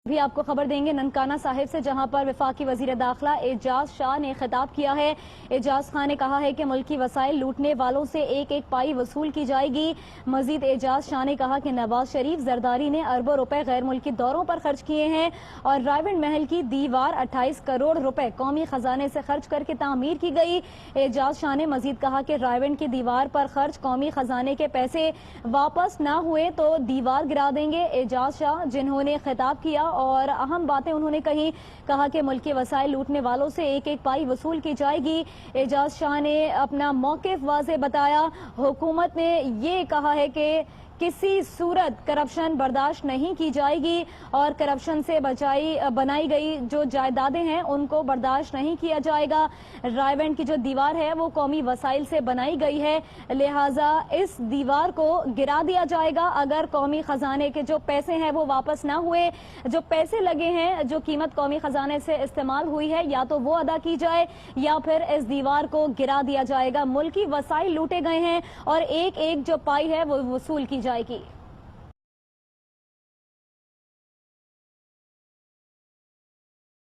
بھی آپ کو خبر دیں گے ننکانہ صاحب سے، جہاں پر وفاقی وزیر داخلہ اعجاز شاہ نے خطاب کیا ہے۔ اعجاز خان نے کہا ہے کہ ملکی وسائل لوٹنے والوں سے ایک ایک پائی وصول کی جائے گی۔ مزید اعجاز شاہ نے کہا کہ نواز شریف زرداری نے اربوں روپے غیر ملکی دوروں پر خرچ کیے ہیں اور رائیونڈ محل کی دیوار 28 کروڑ روپے قومی خزانے سے خرچ کر کے تعمیر کی گئی۔ اعجاز شاہ نے مزید کہا کہ رائیونڈ کی دیوار پر خرچ قومی خزانے کے پیسے واپس نہ ہوئے تو دیوار گرا دیں گے۔ اعجاز شاہ جنہوں نے خطاب کیا اور اہم باتیں انہوں نے کہا کہ ملکی وسائل لوٹنے والوں سے ایک ایک پائی وصول کی جائے گی۔ اعجاز شاہ نے اپنا موقف واضح بتایا۔ حکومت نے یہ کہا ہے کہ کسی صورت کرپشن برداشت نہیں کی جائے گی اور کرپشن سے بنائی گئی جو جائیدادیں ہیں ان کو برداشت نہیں کیا جائے گا۔ رائیونڈ کی جو دیوار ہے وہ قومی وسائل سے بنائی گئی ہے، لہٰذا اس دیوار کو گرا دیا جائے گا اگر قومی خزانے کے جو پیسے ہیں وہ واپس نہ ہوئے۔ جو پیسے لگے ہیں، جو قیمت قومی خزانے سے استعمال ہوئی ہے، یا تو وہ ادا کی جائے یا پھر اس دیوار کو گرا دیا جائے گا۔ ملکی وسائل لوٹے گئے ہیں اور ایک ایک جو پائی ہے وہ وصول کی جائے گی۔